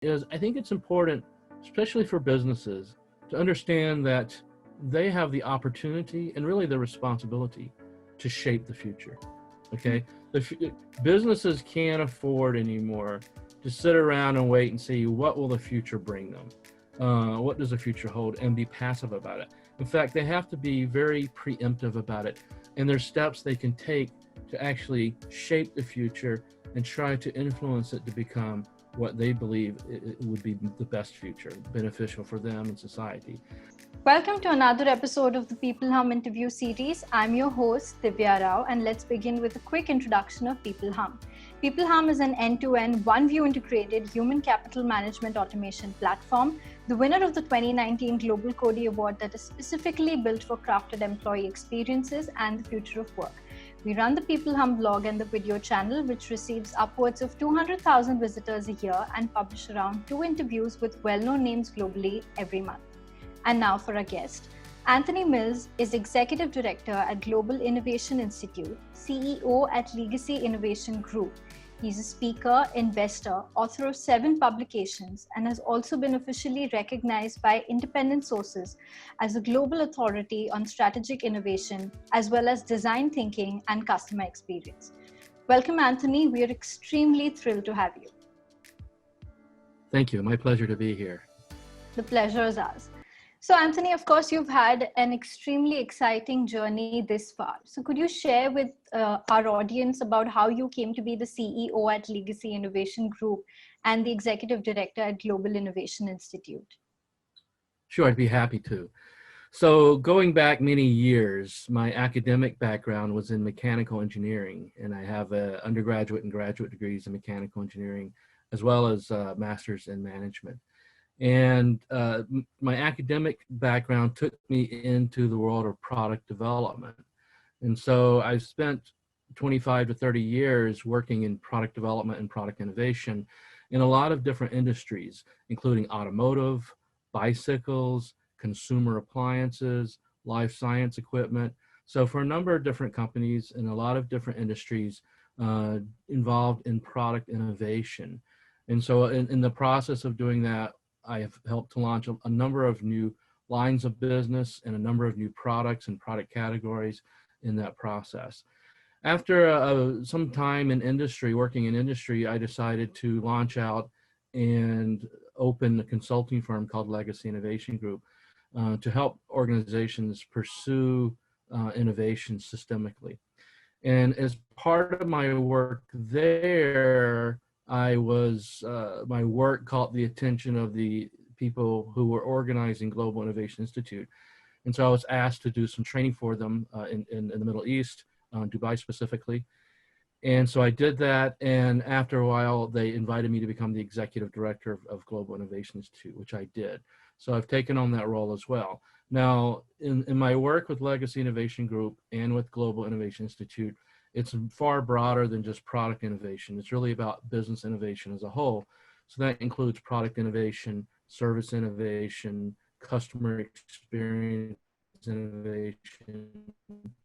is I think it's important, especially for businesses, to understand that they have the opportunity and really the responsibility to shape the future. Okay, businesses can't afford anymore to sit around and wait and see what will the future bring them. What does the future hold, and be passive about it. In fact, they have to be very preemptive about it, and there's steps they can take to actually shape the future and try to influence it to become what they believe it would be the best future, beneficial for them and society. Welcome to another episode of the peopleHum interview series. I'm your host, Divya Rao, and let's begin with a quick introduction of peopleHum. peopleHum is an end-to-end, one-view integrated human capital management automation platform, the winner of the 2019 Global Cody Award that is specifically built for crafted employee experiences and the future of work. We run the peopleHum blog and the video channel, which receives upwards of 200,000 visitors a year and publish around 2 interviews with well-known names globally every month. And now for our guest. Anthony Mills is Executive Director at Global Innovation Institute, CEO at Legacy Innovation Group. He's a speaker, investor, author of 7 publications, and has also been officially recognized by independent sources as a global authority on strategic innovation, as well as design thinking and customer experience. Welcome, Anthony. We are extremely thrilled to have you. Thank you. My pleasure to be here. The pleasure is ours. So Anthony, of course, you've had an extremely exciting journey this far. So could you share with our audience about how you came to be the CEO at Legacy Innovation Group and the Executive Director at Global Innovation Institute? Sure, I'd be happy to. So going back many years, my academic background was in mechanical engineering, and I have undergraduate and graduate degrees in mechanical engineering, as well as master's in management. And my academic background took me into the world of product development. And so I spent 25 to 30 years working in product development and product innovation in a lot of different industries, including automotive, bicycles, consumer appliances, life science equipment. So for a number of different companies in a lot of different industries involved in product innovation. And so in the process of doing that, I have helped to launch a number of new lines of business and a number of new products and product categories in that process. After some time in industry, working in industry, I decided to launch out and open a consulting firm called Legacy Innovation Group to help organizations pursue innovation systemically. And as part of my work there, my work caught the attention of the people who were organizing Global Innovation Institute. And so I was asked to do some training for them in the Middle East, Dubai specifically. And so I did that. And after a while, they invited me to become the executive director of Global Innovation Institute, which I did. So I've taken on that role as well. Now, in my work with Legacy Innovation Group and with Global Innovation Institute, it's far broader than just product innovation. It's really about business innovation as a whole. So that includes product innovation, service innovation, customer experience innovation,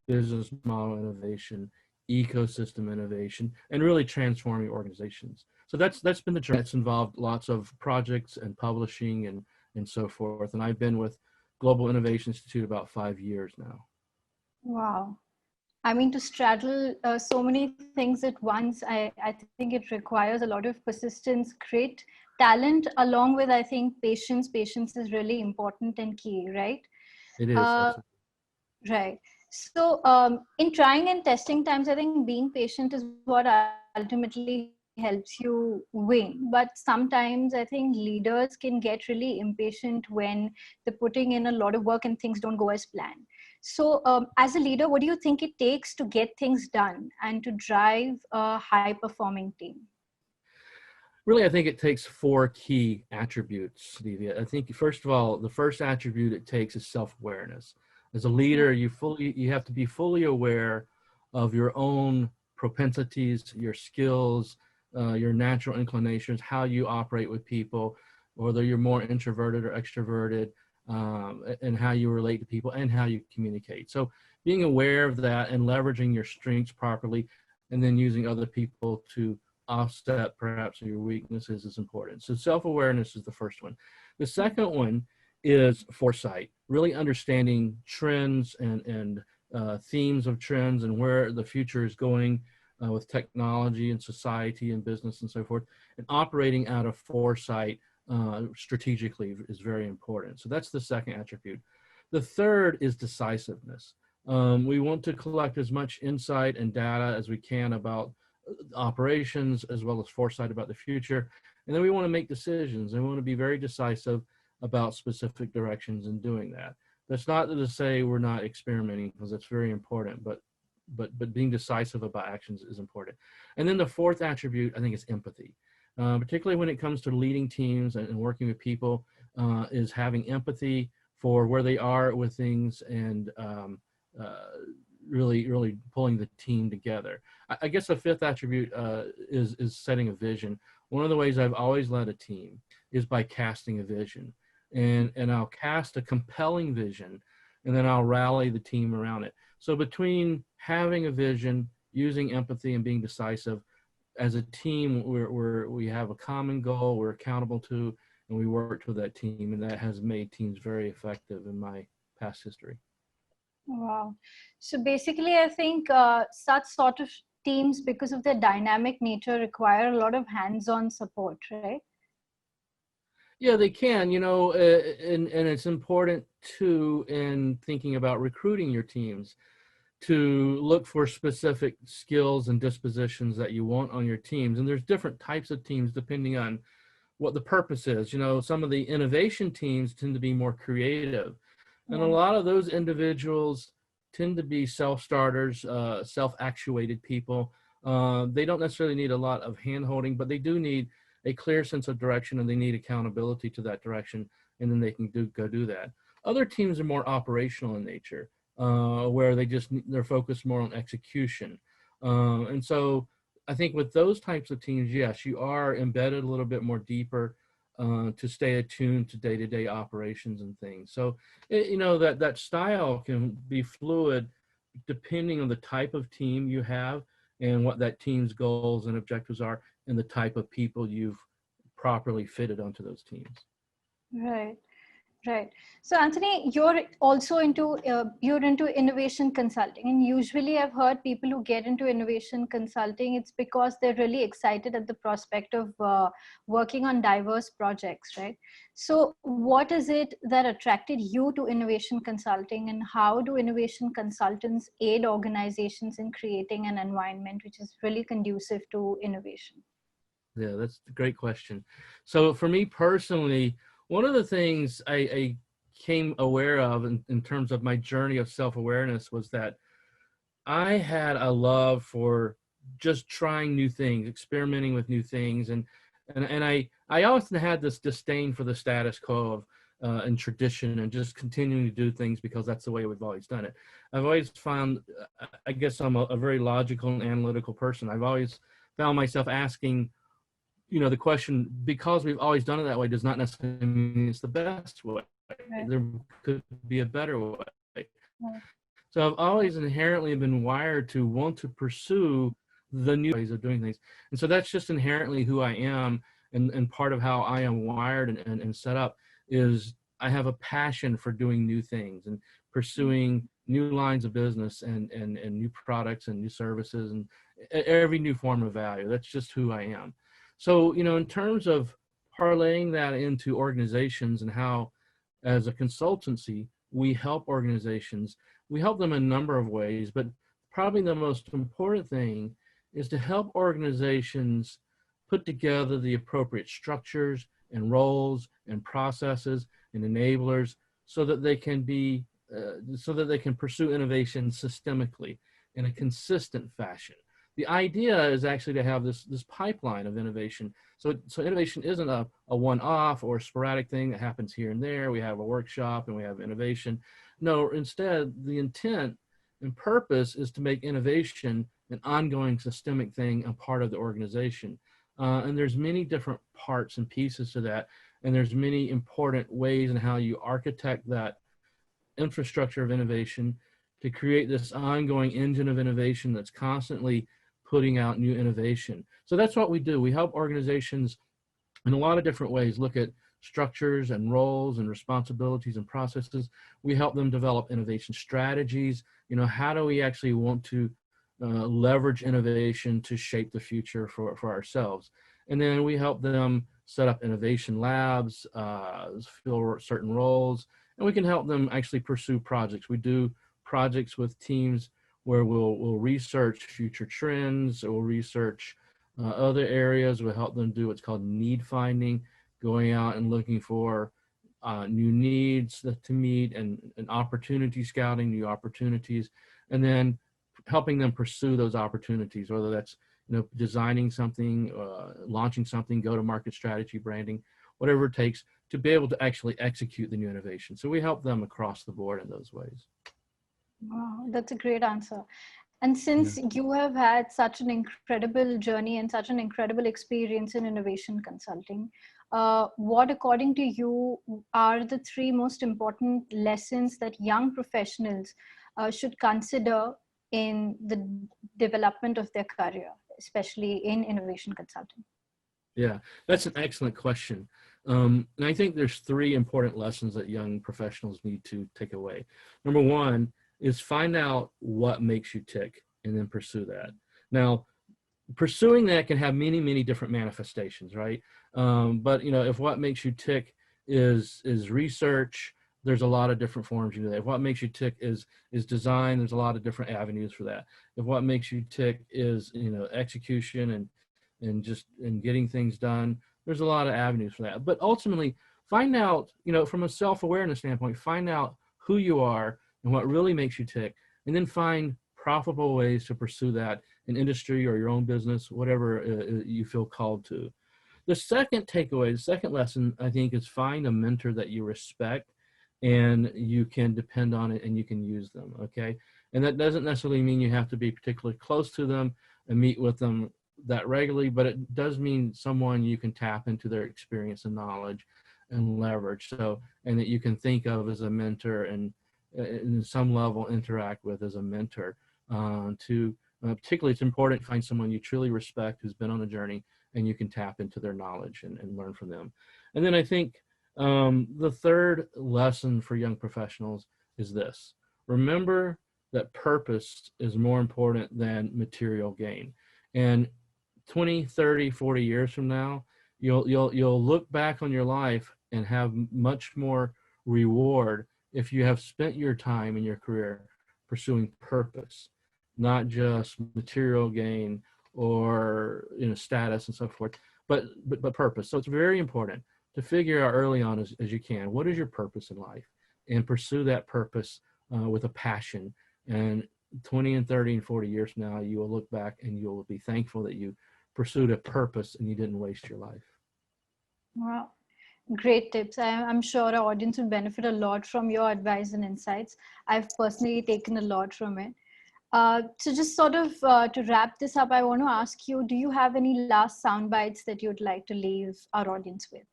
business model innovation, ecosystem innovation, and really transforming organizations. So that's been the journey. It's involved lots of projects and publishing and so forth. And I've been with Global Innovation Institute about 5 years now. Wow. I mean, to straddle so many things at once, I think it requires a lot of persistence, great talent, along with, I think, patience. Patience is really important and key, right? It is. Right. So in trying and testing times, I think being patient is what ultimately helps you win. But sometimes I think leaders can get really impatient when they're putting in a lot of work and things don't go as planned. So as a leader, what do you think it takes to get things done and to drive a high-performing team? Really, I think it takes 4 key attributes, Divya. I think, first of all, the first attribute it takes is self-awareness. As a leader, you have to be fully aware of your own propensities, your skills, your natural inclinations, how you operate with people, whether you're more introverted or extroverted, and how you relate to people and how you communicate. So being aware of that and leveraging your strengths properly, and then using other people to offset perhaps your weaknesses is important. So self-awareness is the first one. The second one is foresight, really understanding trends and themes of trends and where the future is going with technology and society and business and so forth, and operating out of foresight strategically is very important. So that's the second attribute. The third is decisiveness. We want to collect as much insight and data as we can about operations as well as foresight about the future. And then we want to make decisions and we want to be very decisive about specific directions in doing that. That's not to say we're not experimenting, because that's very important, but being decisive about actions is important. And then the fourth attribute, I think, is empathy. Particularly when it comes to leading teams and working with people, is having empathy for where they are with things and really pulling the team together. I guess the fifth attribute is setting a vision. One of the ways I've always led a team is by casting a vision. And I'll cast a compelling vision, and then I'll rally the team around it. So between having a vision, using empathy, and being decisive, as a team, we have a common goal we're accountable to, and we worked with that team, and that has made teams very effective in my past history. Wow. So basically, I think such sort of teams, because of their dynamic nature, require a lot of hands-on support, right? Yeah, they can, and it's important too in thinking about recruiting your teams to look for specific skills and dispositions that you want on your teams. And there's different types of teams depending on what the purpose is. Some of the innovation teams tend to be more creative. And a lot of those individuals tend to be self-starters, self-actuated people. They don't necessarily need a lot of hand-holding, but they do need a clear sense of direction, and they need accountability to that direction, and then they can go do that. Other teams are more operational in nature, where they're focused more on execution. And so I think with those types of teams, yes, you are embedded a little bit more deeper to stay attuned to day-to-day operations and things. So, that style can be fluid depending on the type of team you have and what that team's goals and objectives are and the type of people you've properly fitted onto those teams. Right. Right. So Anthony, you're also into innovation consulting, and usually I've heard people who get into innovation consulting, it's because they're really excited at the prospect of working on diverse projects, right? So what is it that attracted you to innovation consulting, and how do innovation consultants aid organizations in creating an environment which is really conducive to innovation? Yeah, that's a great question. So for me personally, one of the things I came aware of in terms of my journey of self-awareness was that I had a love for just trying new things, experimenting with new things. And I often had this disdain for the status quo of and tradition and just continuing to do things because that's the way we've always done it. I've always found, I guess I'm a very logical and analytical person. I've always found myself asking, the question, because we've always done it that way, does not necessarily mean it's the best way. Right. There could be a better way. Right. So I've always inherently been wired to want to pursue the new ways of doing things. And so that's just inherently who I am. And part of how I am wired and set up is I have a passion for doing new things and pursuing new lines of business and new products and new services and every new form of value. That's just who I am. So, in terms of parlaying that into organizations and how, as a consultancy, we help organizations, we help them in a number of ways, but probably the most important thing is to help organizations put together the appropriate structures and roles and processes and enablers so that they can pursue innovation systemically in a consistent fashion. The idea is actually to have this pipeline of innovation. So innovation isn't a one-off or sporadic thing that happens here and there. We have a workshop and we have innovation. No, instead, the intent and purpose is to make innovation an ongoing systemic thing, a part of the organization. And there's many different parts and pieces to that. And there's many important ways in how you architect that infrastructure of innovation to create this ongoing engine of innovation that's constantly putting out new innovation. So that's what we do. We help organizations in a lot of different ways look at structures and roles and responsibilities and processes. We help them develop innovation strategies. You know, how do we actually want to leverage innovation to shape the future for ourselves? And then we help them set up innovation labs, fill certain roles, and we can help them actually pursue projects. We do projects with teams where we'll research future trends, or we'll research other areas. We'll help them do what's called need finding, going out and looking for new needs to meet, and opportunity scouting, new opportunities, and then helping them pursue those opportunities, whether that's, you know, designing something, launching something, go-to-market strategy, branding, whatever it takes to be able to actually execute the new innovation. So we help them across the board in those ways. Wow, that's a great answer. And Yeah. since you have had such an incredible journey and such an incredible experience in innovation consulting, what, according to you, are the three most important lessons that young professionals should consider in the development of their career, especially in innovation consulting? Yeah, that's an excellent question. And I think there's three important lessons that young professionals need to take away. Number one is find out what makes you tick and then pursue that. Now, pursuing that can have many, many different manifestations, right? But you know, if what makes you tick is research, there's a lot of different forms you do that. If what makes you tick is design, there's a lot of different avenues for that. If what makes you tick is, you know, execution and getting things done, there's a lot of avenues for that. But ultimately, find out, you know, from a self-awareness standpoint, find out who you are and what really makes you tick, and then find profitable ways to pursue that in industry or your own business, whatever you feel called to. The second takeaway, the second lesson, I think, is find a mentor that you respect and you can depend on it and you can use them, okay? And that doesn't necessarily mean you have to be particularly close to them and meet with them that regularly, but it does mean someone you can tap into their experience and knowledge and leverage, so, and that you can think of as a mentor and in some level interact with as a mentor. Particularly, it's important to find someone you truly respect who's been on the journey and you can tap into their knowledge and learn from them. And then I think the third lesson for young professionals is this: remember that purpose is more important than material gain. And 20, 30, 40 years from now, you'll look back on your life and have much more reward if you have spent your time in your career pursuing purpose, not just material gain or, you know, status and so forth, but purpose. So it's very important to figure out early on as you can, what is your purpose in life, and pursue that purpose with a passion. And 20 and 30 and 40 years from now, you will look back and you will be thankful that you pursued a purpose and you didn't waste your life. Wow. Great tips. I'm sure our audience will benefit a lot from your advice and insights. I've personally taken a lot from it. So just sort of to wrap this up, I want to ask you, do you have any last sound bites that you'd like to leave our audience with?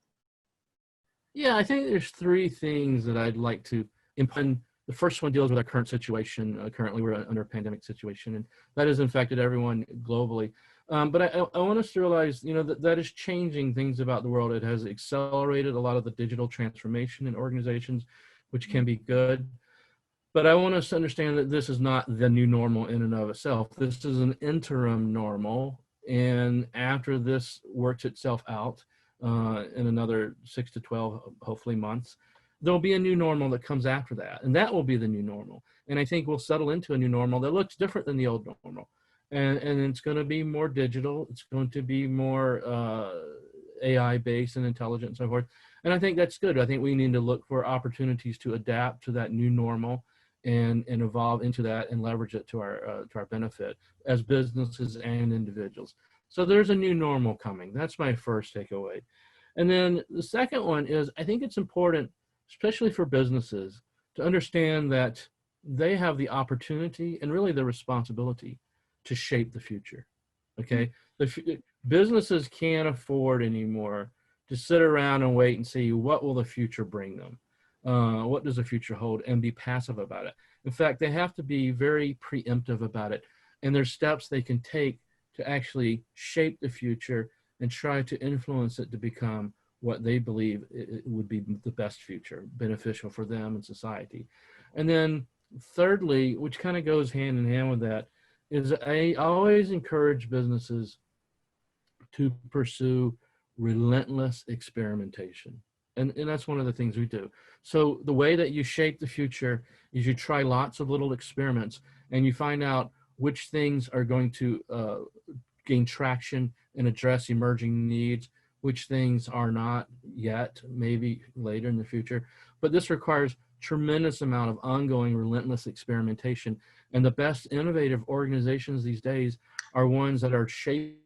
Yeah, I think there's three things that I'd like to implement. The first one deals with our current situation. Currently, we're under a pandemic situation, and that has infected everyone globally. But I want us to realize, you know, that is changing things about the world. It has accelerated a lot of the digital transformation in organizations, which can be good. But I want us to understand that this is not the new normal in and of itself. This is an interim normal. And after this works itself out in another 6 to 12, hopefully, months, there'll be a new normal that comes after that. And that will be the new normal. And I think we'll settle into a new normal that looks different than the old normal. And it's going to be more digital. It's going to be more AI based and intelligent and so forth. And I think that's good. I think we need to look for opportunities to adapt to that new normal and evolve into that and leverage it to our benefit as businesses and individuals. So there's a new normal coming. That's my first takeaway. And then the second one is, I think it's important, especially for businesses, to understand that they have the opportunity and really the responsibility to shape the future. Okay, businesses can't afford anymore to sit around and wait and see what will the future bring them. What does the future hold, and be passive about it. In fact, they have to be very preemptive about it, and there's steps they can take to actually shape the future and try to influence it to become what they believe it would be the best future, beneficial for them and society. And then thirdly, which kind of goes hand in hand with that, is I always encourage businesses to pursue relentless experimentation. And that's one of the things we do. So the way that you shape the future is you try lots of little experiments and you find out which things are going to gain traction and address emerging needs, which things are not yet, maybe later in the future. But this requires tremendous amount of ongoing relentless experimentation. And the best innovative organizations these days are ones that are shaping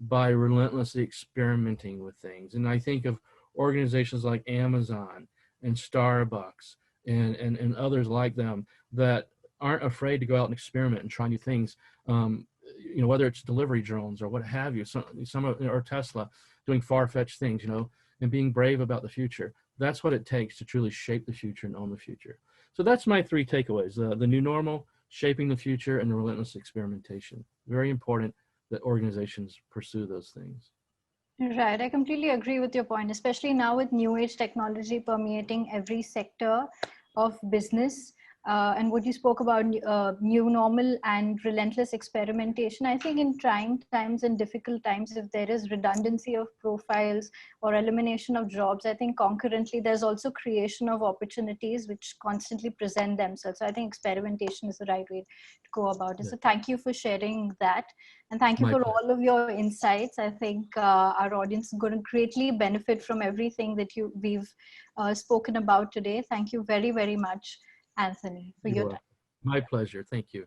by relentlessly experimenting with things. And I think of organizations like Amazon and Starbucks and others like them that aren't afraid to go out and experiment and try new things. Whether it's delivery drones or what have you, some of, or Tesla doing far-fetched things, and being brave about the future. That's what it takes to truly shape the future and own the future. So that's my three takeaways: the new normal, shaping the future, and the relentless experimentation. Very important that organizations pursue those things. Right, I completely agree with your point, especially now with new age technology permeating every sector of business. And what you spoke about, new normal and relentless experimentation. I think in trying times and difficult times, if there is redundancy of profiles or elimination of jobs, I think concurrently there's also creation of opportunities which constantly present themselves. So I think experimentation is the right way to go about it. Yeah. So thank you for sharing that. And thank you My for pleasure. all of your insights. I think our audience is going to greatly benefit from everything that we've spoken about today. Thank you very, very much, Anthony, for You're your time. welcome. My pleasure. Thank you.